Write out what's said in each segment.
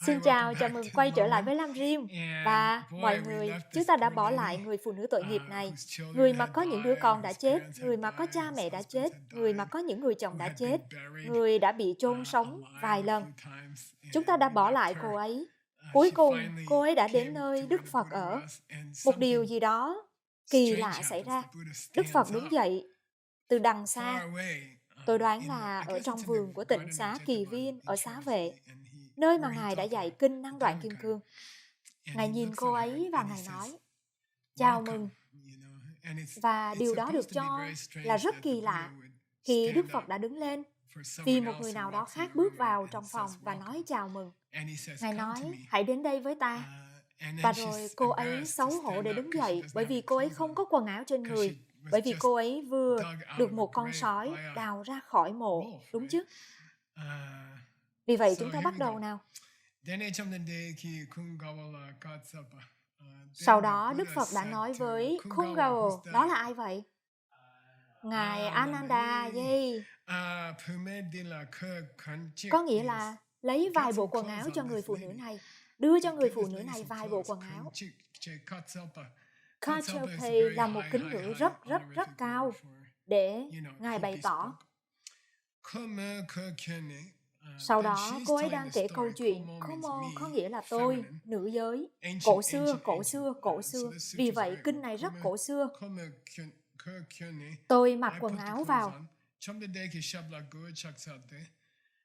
Xin chào, chào mừng quay trở lại với Lam Rim. Và mọi người, chúng ta đã bỏ lại người phụ nữ tội nghiệp này. Người mà có những đứa con đã chết, người mà có cha mẹ đã chết, người mà có những người chồng đã chết, người đã bị chôn sống vài lần. Chúng ta đã bỏ lại cô ấy. Cuối cùng, cô ấy đã đến nơi Đức Phật ở. Một điều gì đó kỳ lạ xảy ra. Đức Phật đứng dậy từ đằng xa. Tôi đoán là ở trong vườn của tịnh xá Kỳ Viên ở Xá Vệ, nơi mà Ngài đã dạy kinh Năng Đoạn Kim Cương. Ngài nhìn cô ấy và Ngài nói, chào mừng. Và điều đó được cho là rất kỳ lạ khi Đức Phật đã đứng lên vì một người nào đó khác bước vào trong phòng và nói chào mừng. Ngài nói, hãy đến đây với ta. Và rồi cô ấy xấu hổ để đứng dậy bởi vì cô ấy không có quần áo trên người, bởi vì cô ấy vừa được một con sói đào ra khỏi mộ, đúng chứ? Vì vậy chúng ta bắt đầu nào. Sau đó Đức Phật đã nói với Khungaro, đó là ai vậy? Ngài Ananda, yay! Có nghĩa là lấy vài bộ quần áo cho người phụ nữ này, đưa cho người phụ nữ này vài bộ quần áo. Kachelpe là một kính ngữ rất cao để Ngài bày tỏ. Sau đó cô ấy đang kể câu chuyện Komo có nghĩa là tôi, nữ giới, cổ xưa. Vì vậy kinh này rất cổ xưa. Tôi mặc quần áo vào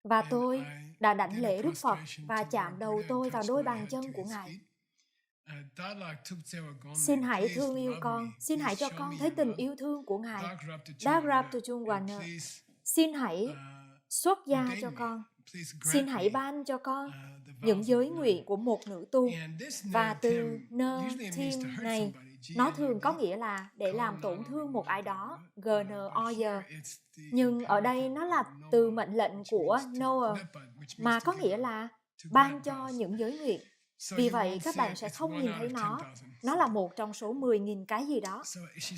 và tôi đã đảnh lễ Đức Phật và chạm đầu tôi vào đôi bàn chân của Ngài. Xin hãy thương yêu con, xin hãy cho con thấy tình yêu thương của Ngài. Dagraptuchungwana, xin hãy xuất gia cho con, xin hãy ban cho con những giới nguyện của một nữ tu. Và từ nơ thiên này, nó thường có nghĩa là để làm tổn thương một ai đó, gnoyer. Nhưng ở đây nó là từ mệnh lệnh của Noah, mà có nghĩa là ban cho những giới nguyện. Vì vậy các bạn sẽ không nhìn thấy nó là một trong số 10.000 cái gì đó.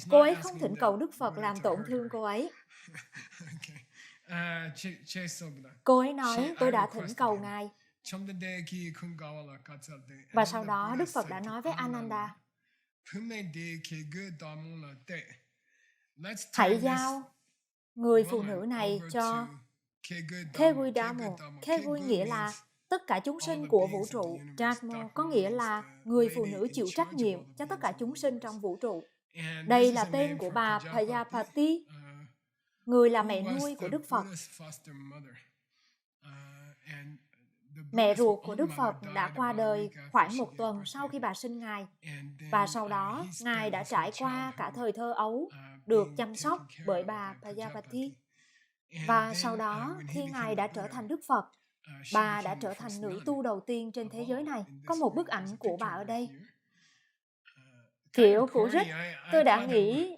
Cô ấy không thỉnh cầu Đức Phật làm tổn thương cô ấy. Cô ấy nói, tôi đã thỉnh cầu Ngài. Và sau đó Đức Phật đã nói với Ananda, hãy giao người phụ nữ này cho Keguidamo. Kegui nghĩa là tất cả chúng sinh của vũ trụ. Dharma có nghĩa là người phụ nữ chịu trách nhiệm cho tất cả chúng sinh trong vũ trụ. Đây là tên của bà Prajapati, người là mẹ nuôi của Đức Phật. Mẹ ruột của Đức Phật đã qua đời khoảng 1 tuần sau khi bà sinh Ngài. Và sau đó, Ngài đã trải qua cả thời thơ ấu, được chăm sóc bởi bà Prajapati. Và sau đó, khi Ngài đã trở thành Đức Phật, bà đã trở thành nữ tu đầu tiên trên thế giới này. Có một bức ảnh của bà ở đây. Kiểu của Rích, tôi đã nghĩ,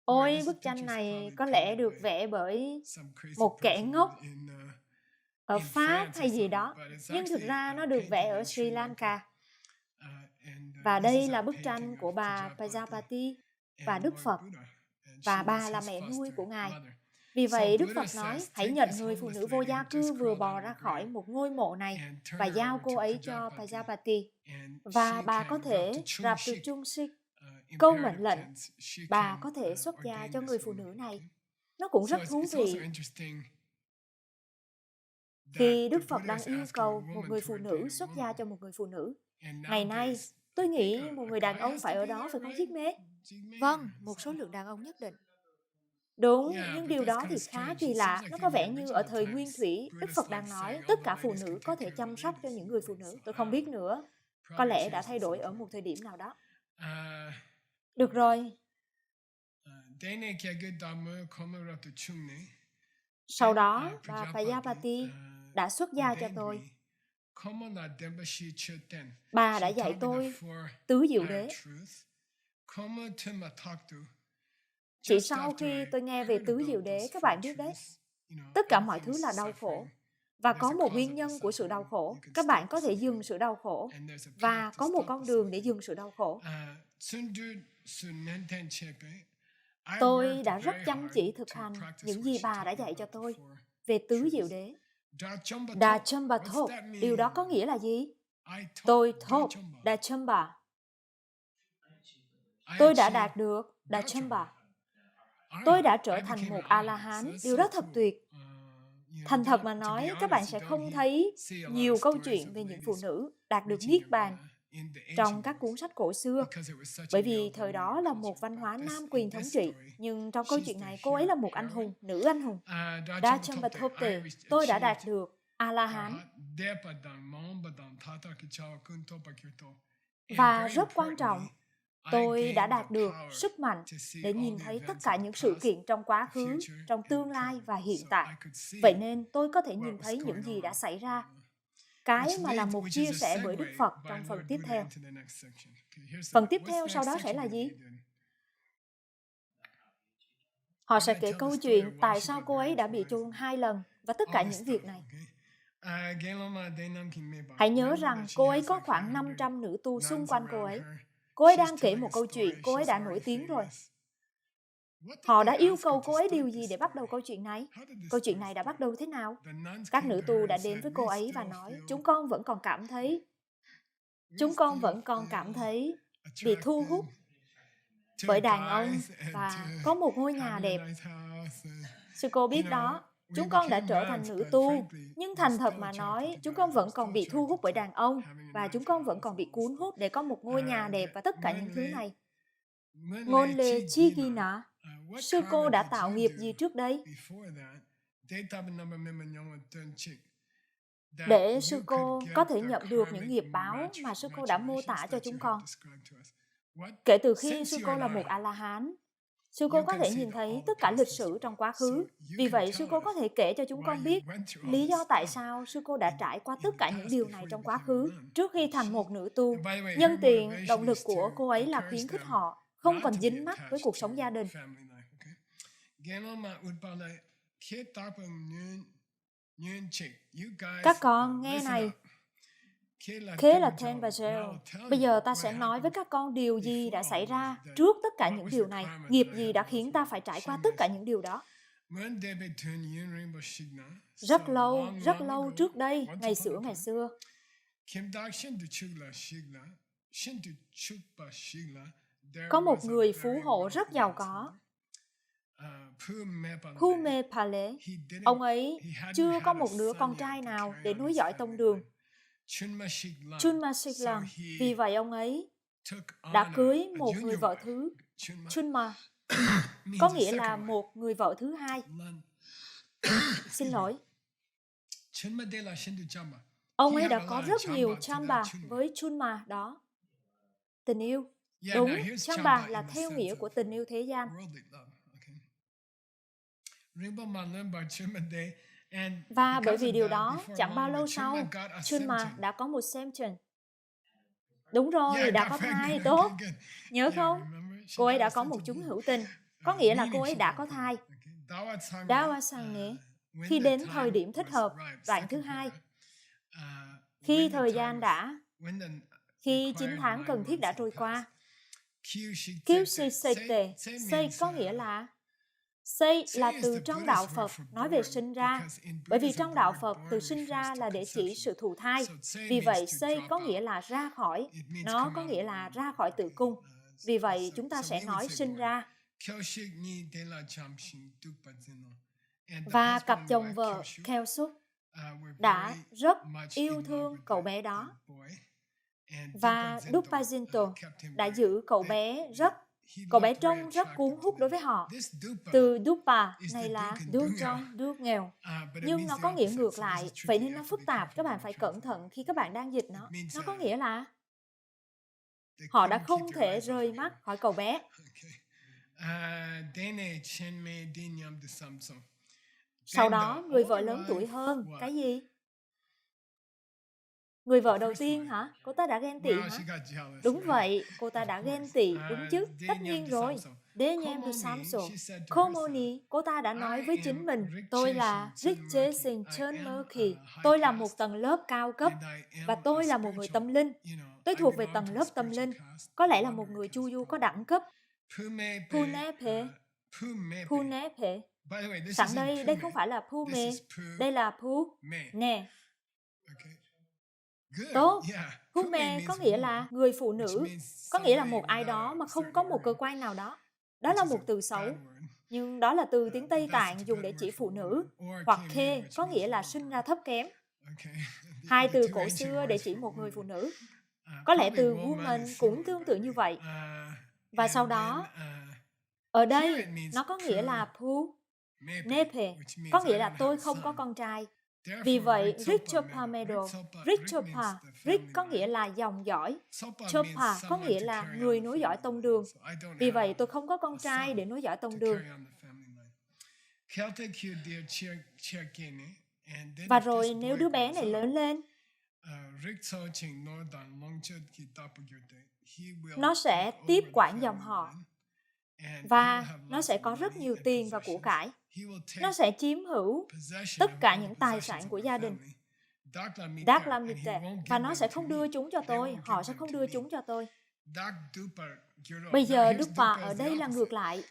ôi bức tranh này có lẽ được vẽ bởi một kẻ ngốc ở Pháp hay gì đó. Nhưng thực ra nó được vẽ ở Sri Lanka. Và đây là bức tranh của bà Prajapati và Đức Phật. Và bà là mẹ nuôi của Ngài. Vì vậy Đức Phật nói, hãy nhận người phụ nữ vô gia cư vừa bò ra khỏi một ngôi mộ này và giao cô ấy cho Prajapati. Và bà có thể rạp từ chung sik, câu mệnh lệnh, bà có thể xuất gia cho người phụ nữ này. Nó cũng rất thú vị. Khi Đức Phật đang yêu cầu một người phụ nữ xuất gia cho một người phụ nữ, ngày nay, tôi nghĩ một người đàn ông phải ở đó, phải không chiếc mế? Vâng, một số lượng đàn ông nhất định. Đúng, nhưng điều đó thì khá kỳ lạ. Nó có vẻ như ở thời Nguyên Thủy, Đức Phật đang nói tất cả phụ nữ có thể chăm sóc cho những người phụ nữ. Tôi không biết nữa. Có lẽ đã thay đổi ở một thời điểm nào đó. Được rồi. Sau đó, bà Prajapati đã xuất gia cho tôi. Bà đã dạy tôi tứ diệu đế. Chỉ sau khi tôi nghe về tứ diệu đế, các bạn biết đấy, tất cả mọi thứ là đau khổ. Và có một nguyên nhân của sự đau khổ. Các bạn có thể dừng sự đau khổ. Và có một con đường để dừng sự đau khổ. Tôi đã rất chăm chỉ thực hành những gì bà đã dạy cho tôi về tứ diệu đế. Da chomba thop, điều đó có nghĩa là gì? Tôi thop, da chomba. Tôi đã đạt được da chomba. Tôi đã trở thành một A-la-hán, điều đó thật tuyệt. Thành thật mà nói, các bạn sẽ không thấy nhiều câu chuyện về những phụ nữ đạt được Niết Bàn trong các cuốn sách cổ xưa, bởi vì thời đó là một văn hóa nam quyền thống trị. Nhưng trong câu chuyện này, cô ấy là một anh hùng, nữ anh hùng. Da Chombatopte, tôi đã đạt được A-la-hán. Và rất quan trọng, tôi đã đạt được sức mạnh để nhìn thấy tất cả những sự kiện trong quá khứ, trong tương lai và hiện tại. Vậy nên tôi có thể nhìn thấy những gì đã xảy ra. Cái mà là một chia sẻ bởi Đức Phật trong phần tiếp theo. Phần tiếp theo sau đó sẽ là gì? Họ sẽ kể câu chuyện tại sao cô ấy đã bị chôn 2 lần và tất cả những việc này. Hãy nhớ rằng cô ấy có khoảng 500 nữ tu xung quanh cô ấy. Cô ấy đang kể một câu chuyện, cô ấy đã nổi tiếng rồi. Họ đã yêu cầu cô ấy điều gì để bắt đầu câu chuyện này? Câu chuyện này đã bắt đầu thế nào? Các nữ tu đã đến với cô ấy và nói, chúng con vẫn còn cảm thấy bị thu hút bởi đàn ông và có một ngôi nhà đẹp. Sư cô biết đó, chúng con đã trở thành nữ tu, nhưng thành thật mà nói, chúng con vẫn còn bị thu hút bởi đàn ông và chúng con vẫn còn bị cuốn hút để có một ngôi nhà đẹp và tất cả những thứ này. Ngôn lê chi ghi nạ, sư cô đã tạo nghiệp gì trước đây? Để sư cô có thể nhận được những nghiệp báo mà sư cô đã mô tả cho chúng con. Kể từ khi sư cô là một A-la-hán, sư cô có thể nhìn thấy tất cả lịch sử trong quá khứ. Vì vậy, sư cô có thể kể cho chúng con biết lý do tại sao sư cô đã trải qua tất cả những điều này trong quá khứ trước khi thành một nữ tu. Nhân tiện, động lực của cô ấy là khuyến khích họ không còn dính mắc với cuộc sống gia đình. Các con nghe này. Khế là Ten và Gel. Bây giờ ta sẽ nói với các con điều gì đã xảy ra trước tất cả những điều này. Nghiệp gì đã khiến ta phải trải qua tất cả những điều đó. Rất lâu trước đây, ngày xưa. Có một người phú hộ rất giàu có. Phume Pale, ông ấy chưa có một đứa con trai nào để nối dõi tông đường. Chunma Siklang, vì vậy ông ấy đã cưới một người vợ thứ. Chunma có nghĩa là một người vợ thứ hai. Xin lỗi. Ông ấy đã có rất nhiều Chamba với Chunma đó. Tình yêu. Đúng, Chamba là theo nghĩa của tình yêu thế gian. Và bởi vì điều đó, chẳng bao lâu sau, Chunma đã có một Samchen. Đúng rồi, đã có thai, tốt. Nhớ không? Cô ấy đã có một chúng hữu tình. Có nghĩa là cô ấy đã có thai. Dawasange, khi đến thời điểm thích hợp, đoạn thứ hai. Khi thời gian khi 9 tháng cần thiết đã trôi qua. Kyushisekte, sei có nghĩa là Sei là từ trong đạo Phật nói về sinh ra, bởi vì trong đạo Phật từ sinh ra là để chỉ sự thụ thai. Vì vậy sei có nghĩa là ra khỏi, nó có nghĩa là ra khỏi tử cung. Vì vậy chúng ta sẽ nói sinh ra. Và cặp chồng vợ Kelsuk đã rất yêu thương cậu bé đó. Và Dupajinto đã giữ cậu bé trông rất cuốn hút đối với họ. Từ Dupa này là đứa trong, đứa nghèo. Nhưng nó có nghĩa ngược lại, vậy nên nó phức tạp, các bạn phải cẩn thận khi các bạn đang dịch nó. Nó có nghĩa là họ đã không thể rời mắt khỏi cậu bé. Sau đó, người vợ lớn tuổi hơn, cái gì? Người vợ đầu tiên hả? Cô ta đã ghen tị hả? Đúng vậy, cô ta đã ghen tị, đúng chứ? Tất nhiên rồi. Denyem du Samso. Komoni, cô ta đã nói với chính mình, tôi là Riche Sin Chön Merki. Tôi là một tầng lớp cao cấp và tôi là một người tâm linh. Tôi thuộc về tầng lớp tâm linh. Có lẽ là một người chu du có đẳng cấp. Punepe. Sẵn đây không phải là Pu Mê, đây là Pu Nè. Tốt. Pu Mê có nghĩa là người phụ nữ, có nghĩa là một ai đó mà không có một cơ quan nào đó. Đó là một từ xấu, nhưng đó là từ tiếng Tây Tạng dùng để chỉ phụ nữ, hoặc khê có nghĩa là sinh ra thấp kém. Hai từ cổ xưa để chỉ một người phụ nữ. Có lẽ từ woman cũng tương tự như vậy. Và sau đó, ở đây nó có nghĩa là Pu Nepe, có nghĩa là tôi không có con trai. Vì vậy, Richopa Medo, Richopa, Rich có nghĩa là dòng dõi, Chopa có nghĩa là người nối dõi tông đường. Vì vậy, tôi không có con trai để nối dõi tông đường. Và rồi nếu đứa bé này lớn lên, nó sẽ tiếp quản dòng họ. Và nó sẽ có rất nhiều tiền và của cải. Nó sẽ chiếm hữu tất cả những tài sản của gia đình. Daklamite. Và nó sẽ không đưa chúng cho tôi. Họ sẽ không đưa chúng cho tôi. Bây giờ Dupa ở đây là ngược lại.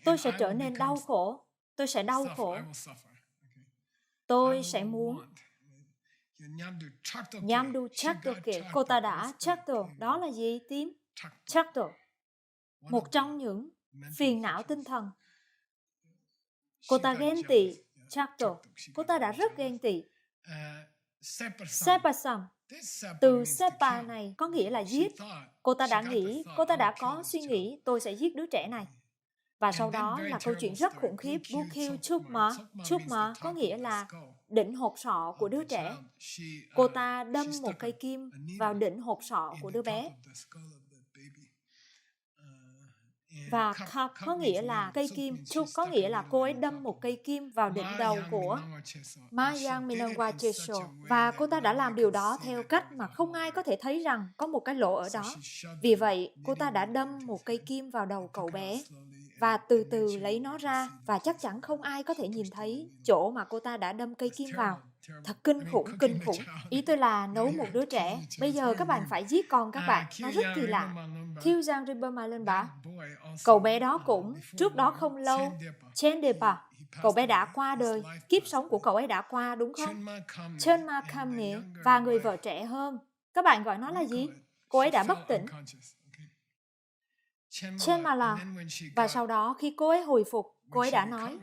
Tôi sẽ trở nên đau khổ. Tôi sẽ đau khổ. Tôi sẽ muốn. Nyamdu Chaktoke. Cô ta đã Chakto. Đó là gì tím? Chakto. Một trong những phiền não tinh thần. Cô ta ghen tị. Chakto. Cô ta đã rất ghen tị. Sepasam. Từ Sepa này có nghĩa là giết. Cô ta đã nghĩ, cô ta đã có suy nghĩ tôi sẽ giết đứa trẻ này. Và sau đó là câu chuyện rất khủng khiếp. Bukil Chukma. Chukma có nghĩa là đỉnh hột sọ của đứa trẻ. Cô ta đâm một cây kim vào đỉnh hột sọ của đứa bé. Và Kap có nghĩa là cây kim. Chuk có nghĩa là cô ấy đâm một cây kim vào đỉnh đầu của Mayang Minangwacheso. Và cô ta đã làm điều đó theo cách mà không ai có thể thấy rằng có một cái lỗ ở đó. Vì vậy, cô ta đã đâm một cây kim vào đầu cậu bé và từ từ lấy nó ra, và chắc chắn không ai có thể nhìn thấy chỗ mà cô ta đã đâm cây kim vào. Thật kinh khủng, kinh khủng. Ý tôi là nấu một đứa trẻ. Bây giờ các bạn phải giết con các bạn. Nó rất kỳ lạ. Khiêu Giang Ribama lên bả. Cậu bé đó cũng, trước đó không lâu, Chendepa, cậu bé đã qua đời. Kiếp sống của cậu ấy đã qua, đúng không? Chenma Kamne và người vợ trẻ hơn. Các bạn gọi nó là gì? Cô ấy đã bất tỉnh. Chenmala. Và sau đó khi cô ấy hồi phục, cô ấy đã nói.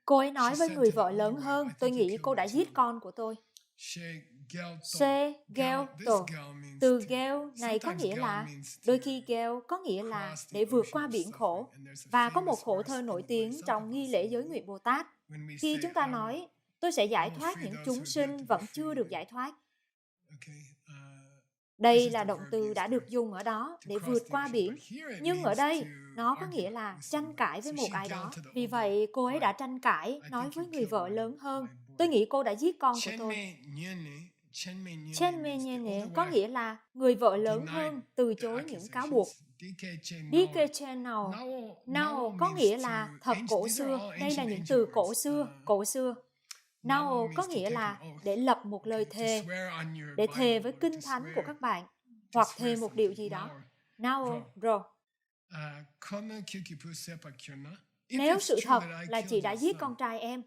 Cô ấy nói với người vợ lớn hơn, tôi nghĩ cô đã giết con của tôi. Se Gel To. Từ Gel này có nghĩa là, đôi khi Gel có nghĩa là để vượt qua biển khổ. Và có một khổ thơ nổi tiếng trong nghi lễ giới nguyện Bồ Tát. Khi chúng ta nói, tôi sẽ giải thoát những chúng sinh vẫn chưa được giải thoát. Đây là động từ đã được dùng ở đó để vượt qua biển. Nhưng ở đây, nó có nghĩa là tranh cãi với một ai đó. Vì vậy, cô ấy đã tranh cãi, nói với người vợ lớn hơn. Tôi nghĩ cô đã giết con của tôi. Chenmenyene có nghĩa là người vợ lớn hơn từ chối những cáo buộc. Dikecheno Nao có nghĩa là thật cổ xưa. Đây là những từ cổ xưa, cổ xưa. Nao có nghĩa là để lập một lời thề, để thề với kinh thánh của các bạn, hoặc thề một điều gì đó. Nao rồi. Nếu sự thật là chị đã giết con trai em,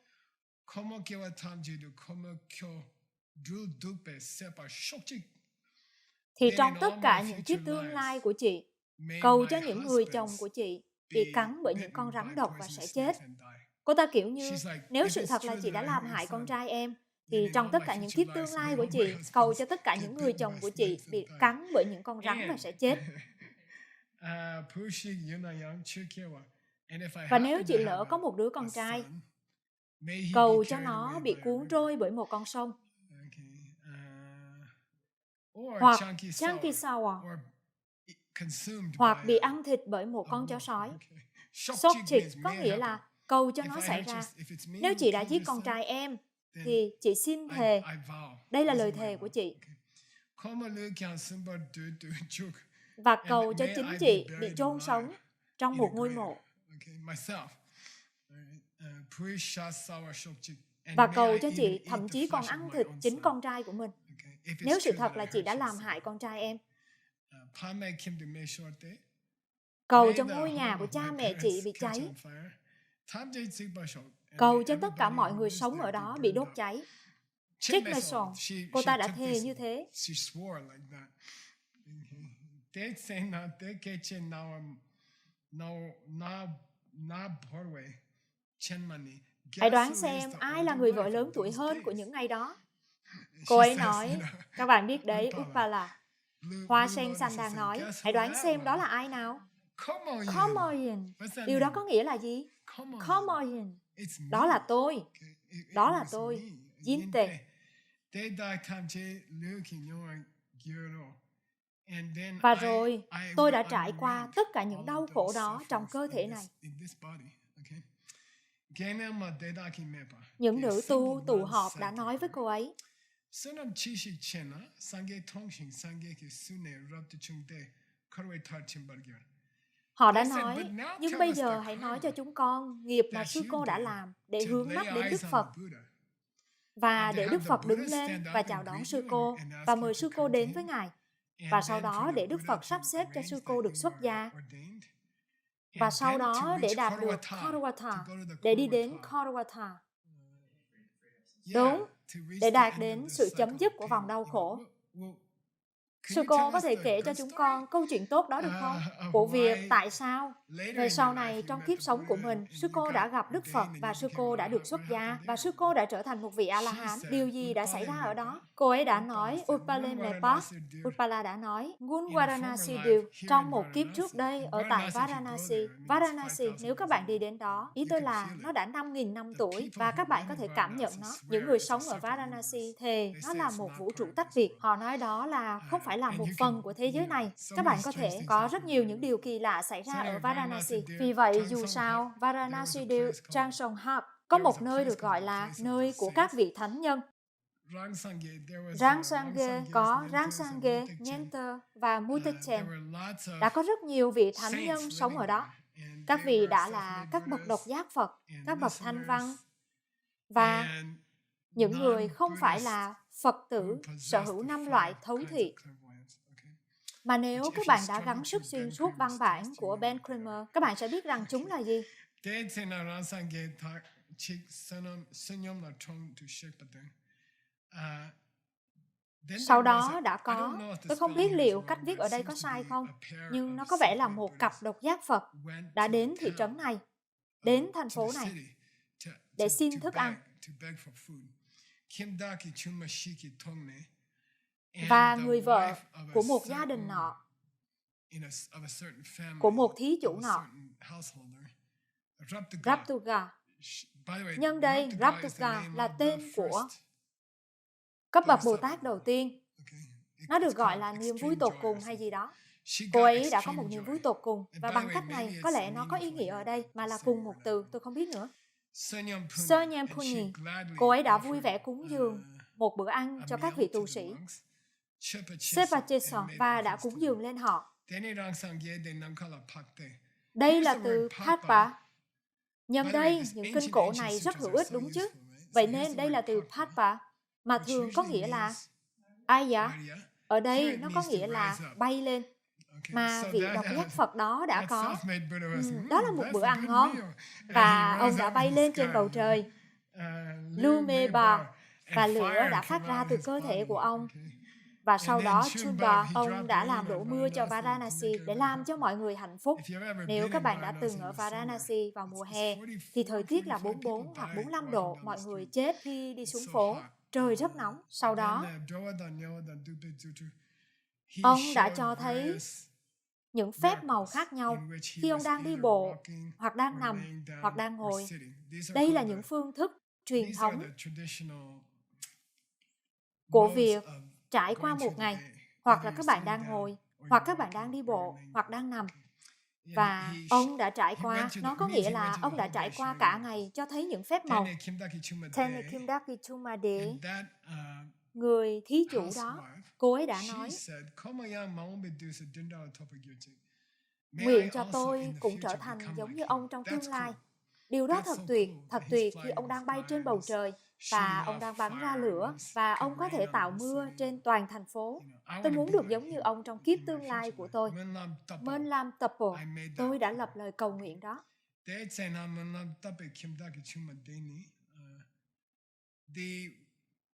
thì trong tất cả những kiếp tương lai của chị, cầu cho những người chồng của chị bị cắn bởi những con rắn độc và sẽ chết. Cô ta kiểu như, nếu sự thật là chị đã làm hại con trai em, thì trong tất cả những kiếp tương lai của chị, cầu cho tất cả những người chồng của chị bị cắn bởi những con rắn và sẽ chết. Và nếu chị lỡ có một đứa con trai, cầu cho nó bị cuốn trôi bởi một con sông. Hoặc Chankisawa, hoặc bị ăn thịt bởi một con chó sói. Sốc thịt có nghĩa là cầu cho nó xảy ra. Nếu chị đã giết con trai em, thì chị xin thề. Đây là lời thề của chị. Và cầu cho chính chị bị chôn sống trong một ngôi mộ. Và cầu cho chị thậm chí còn ăn thịt chính con trai của mình. Nếu sự thật là chị đã làm hại con trai em. Cầu cho ngôi nhà của cha mẹ chị bị cháy. Cầu cho tất cả mọi người sống ở đó bị đốt cháy. Trích Mason, cô ta đã thề như thế. Hãy đoán xem ai là người vợ lớn tuổi hơn của những ngày đó. Cô ấy nói, các bạn biết đấy, Upala. Hoa sen xanh đang nói, hãy đoán xem đó là ai nào? Comoyen. Điều đó có nghĩa là gì? Comoyen. Đó là tôi. Đó là tôi. Yinte. Và rồi, tôi đã trải qua tất cả những đau khổ đó trong cơ thể này. Những nữ tu tụ họp đã nói với cô ấy, họ đã nói, nhưng bây giờ hãy nói cho chúng con nghiệp mà sư cô đã làm để hướng mắt đến Đức Phật. Và để Đức Phật đứng lên và chào đón sư cô và mời sư cô đến với Ngài. Và sau đó để Đức Phật sắp xếp cho sư cô được xuất gia. Và sau đó để đạt được Kaurvata, để đi đến Kaurvata. Đúng, để đạt đến sự chấm dứt của vòng đau khổ. Sư cô có thể kể cho chúng con câu chuyện tốt đó được không? Của việc tại sao về sau này trong kiếp sống của mình, sư cô đã gặp Đức Phật và sư cô đã được xuất gia và sư cô đã trở thành một vị A-la-hán. Điều gì đã xảy ra ở đó? Cô ấy đã nói, Utpala đã nói, Gun Varanasi Dev, trong một kiếp trước đây ở tại Varanasi, nếu các bạn đi đến đó, ý tôi là nó đã 5.000 năm tuổi và các bạn có thể cảm nhận nó. Những người sống ở Varanasi thề nó là một vũ trụ tách biệt. Họ nói đó là không phải là một phần của thế giới này. Các bạn có thể có rất nhiều những điều kỳ lạ xảy ra ở Varanasi. Vì vậy, dù sao, Varanasi Dev Changsong Hap có một nơi được gọi là nơi của các vị thánh nhân. Rangsangye có Rangsangye, Nyenter và Mutechen. Đã có rất nhiều vị thánh nhân sống ở đó. Các vị đã là các bậc độc giác Phật, các bậc thanh văn và những người không phải là Phật tử sở hữu 5 loại thấu thị. Mà nếu các bạn đã gắng sức xuyên suốt văn bản của Ben Kramer, các bạn sẽ biết rằng chúng là gì. Sau đó đã có, tôi không biết liệu cách viết ở đây có sai không, nhưng nó có vẻ là một cặp độc giác Phật đã đến thị trấn này, đến thành phố này, để xin thức ăn. Và người vợ của một gia đình nọ, của một thí chủ nọ, Raptuga. Nhân đây, Raptuga là tên của cấp bậc Bồ Tát đầu tiên. Nó được gọi là niềm vui tột cùng hay gì đó. Cô ấy đã có một niềm vui tột cùng và bằng cách này có lẽ nó có ý nghĩa ở đây mà là cùng một từ, tôi không biết nữa. Sanyapuni, cô ấy đã vui vẻ cúng dường một bữa ăn cho các vị tu sĩ Sepacheson và đã cúng dường lên họ. Đây là từ Patpa. Nhân đây, những kinh cổ này rất hữu ích đúng chứ? Vậy nên đây là từ Patpa, mà thường có nghĩa là Aya. Ở đây nó có nghĩa là bay lên. Mà vị độc giác Phật đó đã có. Đó là một bữa ăn ngon. Và ông đã bay lên trên bầu trời. Lumeba. Và lửa đã phát ra từ cơ thể của ông. Và sau đó Chunda, ông đã làm đổ mưa cho Varanasi để làm cho mọi người hạnh phúc. Nếu các bạn đã từng ở Varanasi vào mùa hè, thì thời tiết là 44 hoặc 45 độ, mọi người chết khi đi xuống phố. Trời rất nóng. Sau đó, ông đã cho thấy những phép màu khác nhau khi ông đang đi bộ, hoặc đang nằm, hoặc đang ngồi. Đây là những phương thức truyền thống của việc trải qua một ngày, hoặc là các bạn đang ngồi, hoặc các bạn đang đi bộ, hoặc đang nằm. Và ông đã trải qua, nó có nghĩa là ông đã trải qua cả ngày cho thấy những phép màu. Tene Kimdaki Chumade, người thí chủ đó, cô ấy đã nói, nguyện cho tôi cũng trở thành giống như ông trong tương lai. Điều đó thật tuyệt khi ông đang bay trên bầu trời và ông đang bắn ra lửa và ông có thể tạo mưa trên toàn thành phố. Tôi muốn được giống như ông trong kiếp tương lai của tôi. Mơn Lam Tapo, tôi đã lập lời cầu nguyện đó.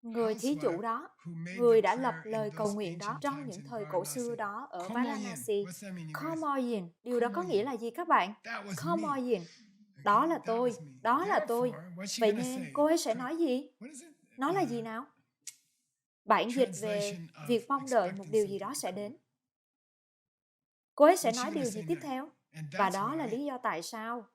Người thí chủ đó, người đã lập lời cầu nguyện đó trong những thời cổ xưa đó ở Varanasi. Komoyin, điều đó có nghĩa là gì các bạn? Komoyin, đó là tôi, đó là tôi. Vậy nên cô ấy sẽ nói gì? Nó là gì nào? Bản dịch về việc mong đợi một điều gì đó sẽ đến. Cô ấy sẽ nói điều gì tiếp theo? Và đó là lý do tại sao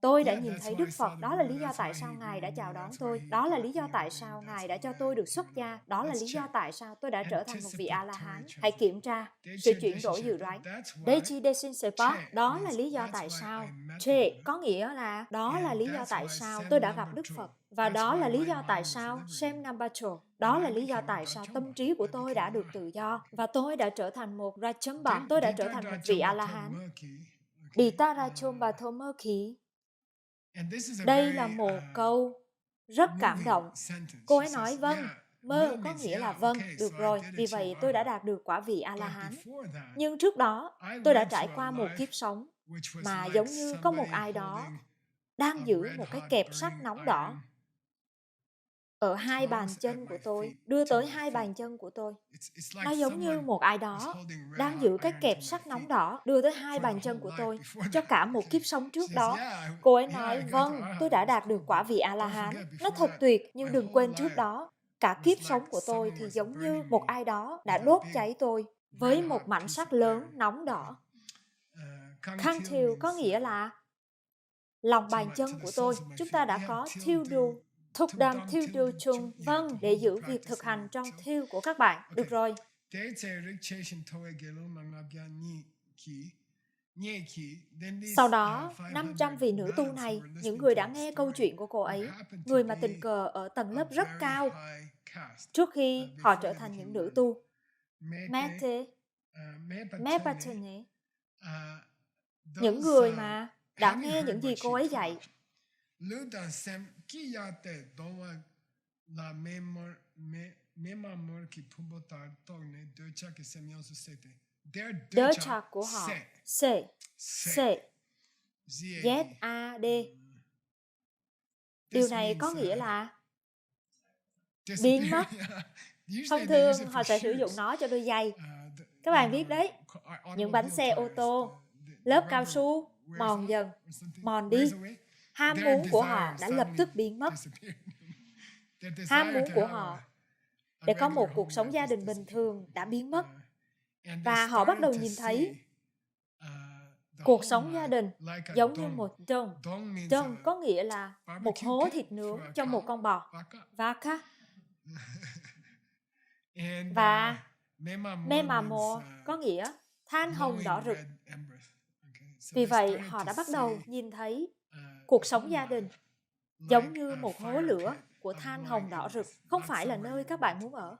tôi đã nhìn thấy Đức Phật. Đó là lý do tại sao Ngài đã chào đón tôi. Đó là lý do tại sao Ngài đã cho tôi được xuất gia. Đó là lý do tại sao tôi đã trở thành một vị A-la-hán. Hãy kiểm tra sự chuyển đổi dự đoán. Dechi Desin Sepa, đó là lý do tại sao. Che có nghĩa là đó là lý do tại sao tôi đã gặp Đức Phật. Và đó là lý do tại sao Sem Nambacho, đó là lý do tại sao tâm trí của tôi đã được tự do và tôi đã trở thành một Rajamba, tôi đã trở thành một vị A-la-hán. Ditara Chomba Thomaki. Đây là một câu rất cảm động. Cô ấy nói vâng, mơ có nghĩa là vâng, được rồi, vì vậy tôi đã đạt được quả vị A-la-hán. Nhưng trước đó, tôi đã trải qua một kiếp sống mà giống như có một ai đó đang giữ một cái kẹp sắt nóng đỏ ở hai bàn chân của tôi, đưa tới hai bàn chân của tôi. Nó giống như một ai đó đang giữ cái kẹp sắt nóng đỏ đưa tới hai bàn chân của tôi cho cả một kiếp sống trước đó. Cô ấy nói, vâng, tôi đã đạt được quả vị A-la-hán. Nó thật tuyệt, nhưng đừng quên trước đó, cả kiếp sống của tôi thì giống như một ai đó đã đốt cháy tôi với một mảnh sắt lớn nóng đỏ. Khang thiêu có nghĩa là lòng bàn chân của tôi. Chúng ta đã có thiêu đu, thúc đam thiêu đu chung, vâng, để giữ việc thực hành trong thiêu của các bạn. Được rồi. Sau đó, 500 vị nữ tu này, những người đã nghe câu chuyện của cô ấy, người mà tình cờ ở tầng lớp rất cao, trước khi họ trở thành những nữ tu, Mete, Mepatene, những người mà đã nghe những gì cô ấy dạy, đớ chạc của họ, C, Z-A-D. Điều này có nghĩa là biến mất. Thông thường họ sẽ sử dụng nó cho đôi giày. Các bạn biết đấy, những bánh xe ô tô, lớp cao su mòn dần, mòn đi. Ham muốn của họ đã lập tức biến mất. Ham muốn của họ để có một cuộc sống gia đình bình thường đã biến mất. Và họ bắt đầu nhìn thấy cuộc sống gia đình giống như một dông. Dông có nghĩa là một hố thịt nướng cho một con bò. Vaka. Và Memamo có nghĩa than hồng đỏ rực. Vì vậy, họ đã bắt đầu nhìn thấy cuộc sống gia đình giống như một hố lửa của than hồng đỏ rực, không phải là nơi các bạn muốn ở.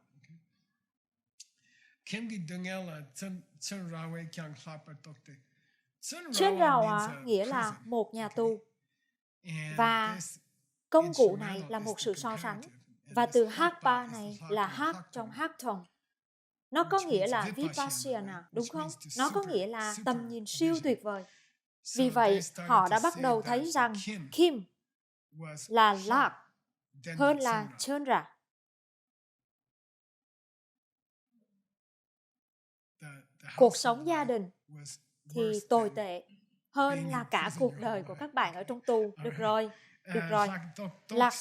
Trên rào nghĩa là một nhà tù. Và công cụ này là một sự so sánh. Và từ Hakpa này là Hak trong Hakton. Nó có nghĩa là Vipassana, đúng không? Nó có nghĩa là tầm nhìn siêu tuyệt vời. Vì vậy, họ đã bắt đầu thấy rằng Kim là Lạc hơn là Chandra. Cuộc sống gia đình thì tồi tệ hơn là cả cuộc đời của các bạn ở trong tù. Được rồi. Lạc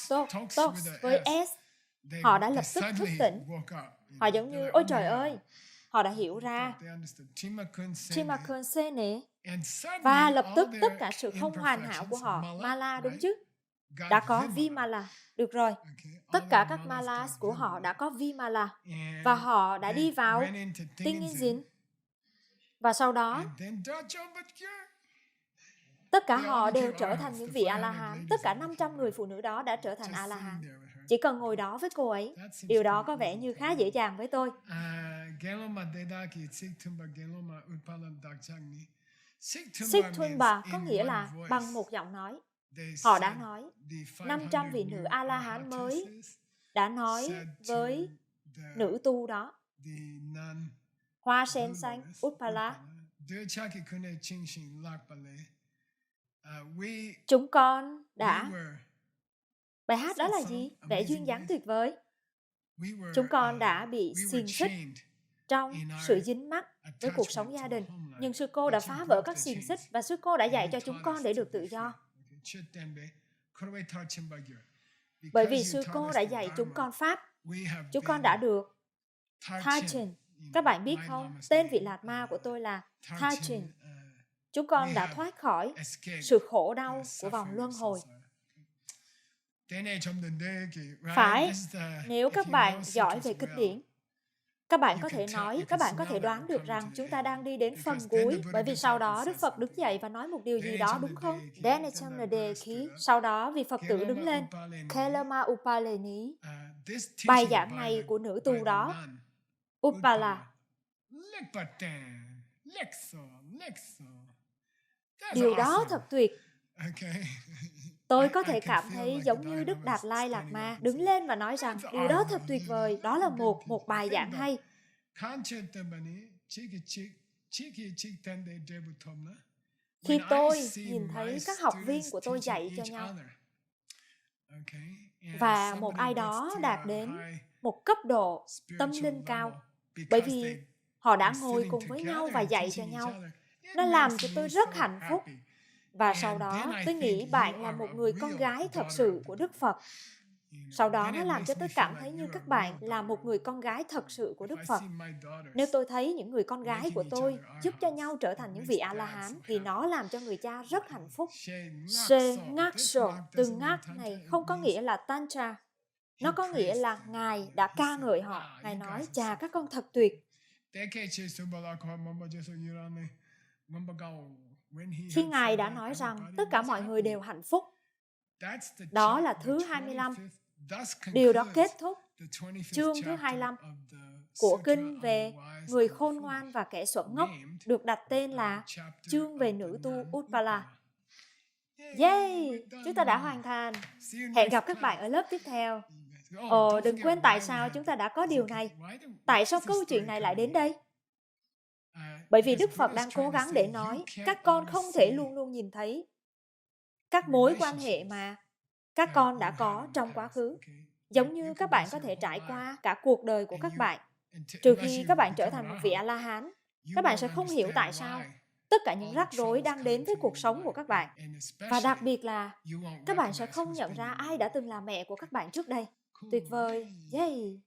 Tok với S, họ đã lập tức thức tỉnh. Họ giống như, ôi trời ơi, họ đã hiểu ra Timakun Sene. Và lập tức tất cả sự không hoàn hảo của họ, Mala đúng chứ? Đã có Vimala. Được rồi. Tất cả các Malas của họ đã có Vimala. Và họ đã đi vào Tingin. Và sau đó, tất cả họ đều trở thành những vị A-la-hán. Tất cả 500 người phụ nữ đó đã trở thành A-la-hán. Chỉ cần ngồi đó với cô ấy. Điều đó có vẻ như khá dễ dàng với tôi. Sikh Thunba có nghĩa là bằng một giọng nói. Họ đã nói, 500 vị nữ A-la-hán mới đã nói với nữ tu đó, hoa sen xanh Utpala, chúng con đã... Bài hát đó là gì? Vẻ duyên dáng tuyệt vời. Chúng con đã bị xiềng xích trong sự dính mắc với cuộc sống gia đình. Nhưng sư cô đã phá vỡ các xiềng xích và sư cô đã dạy cho chúng con để được tự do. Bởi vì sư cô đã dạy chúng con Pháp, chúng con đã được Thachin. Các bạn biết không, tên vị Lạt Ma của tôi là Thachin. Chúng con đã thoát khỏi sự khổ đau của vòng luân hồi. Phải, nếu các bạn giỏi về kinh điển, các bạn có thể nói, các bạn có thể đoán được rằng chúng ta đang đi đến phần cuối, bởi vì sau đó Đức Phật đứng dậy và nói một điều gì đó, đúng không? Sau đó vị Phật tử đứng lên, Kelama Upaleni, bài giảng này của nữ tu đó, Upala. Điều đó thật tuyệt. Tôi có thể cảm thấy giống như Đức Đạt Lai Lạt Ma đứng lên và nói rằng điều đó thật tuyệt vời, đó là một bài giảng hay. Khi tôi nhìn thấy các học viên của tôi dạy cho nhau và một ai đó đạt đến một cấp độ tâm linh cao, bởi vì họ đã ngồi cùng với nhau và dạy cho nhau, nó làm cho tôi rất hạnh phúc. Và sau đó tôi nghĩ bạn là một người con gái thật sự của Đức Phật. Sau đó nó làm cho tôi cảm thấy như các bạn là một người con gái thật sự của Đức Phật. Nếu tôi thấy những người con gái của tôi giúp cho nhau trở thành những vị A-la-hán, thì nó làm cho người cha rất hạnh phúc. Se Ngakso, từ Ngak này không có nghĩa là Tantra. Nó có nghĩa là Ngài đã ca ngợi họ. Ngài nói, chà các con thật tuyệt. Khi Ngài đã nói rằng tất cả mọi người đều hạnh phúc, đó là thứ 25. Điều đó kết thúc chương thứ 25 của kinh về người khôn ngoan và kẻ xuẩn ngốc, được đặt tên là chương về nữ tu Utpala. Yay! Chúng ta đã hoàn thành. Hẹn gặp các bạn ở lớp tiếp theo. Đừng quên tại sao chúng ta đã có điều này. Tại sao câu chuyện này lại đến đây? Bởi vì Đức Phật đang cố gắng để nói các con không thể luôn luôn nhìn thấy các mối quan hệ mà các con đã có trong quá khứ. Giống như các bạn có thể trải qua cả cuộc đời của các bạn. Trừ khi các bạn trở thành một vị A-la-hán, các bạn sẽ không hiểu tại sao tất cả những rắc rối đang đến với cuộc sống của các bạn. Và đặc biệt là các bạn sẽ không nhận ra ai đã từng là mẹ của các bạn trước đây. Tuyệt vời! Yay!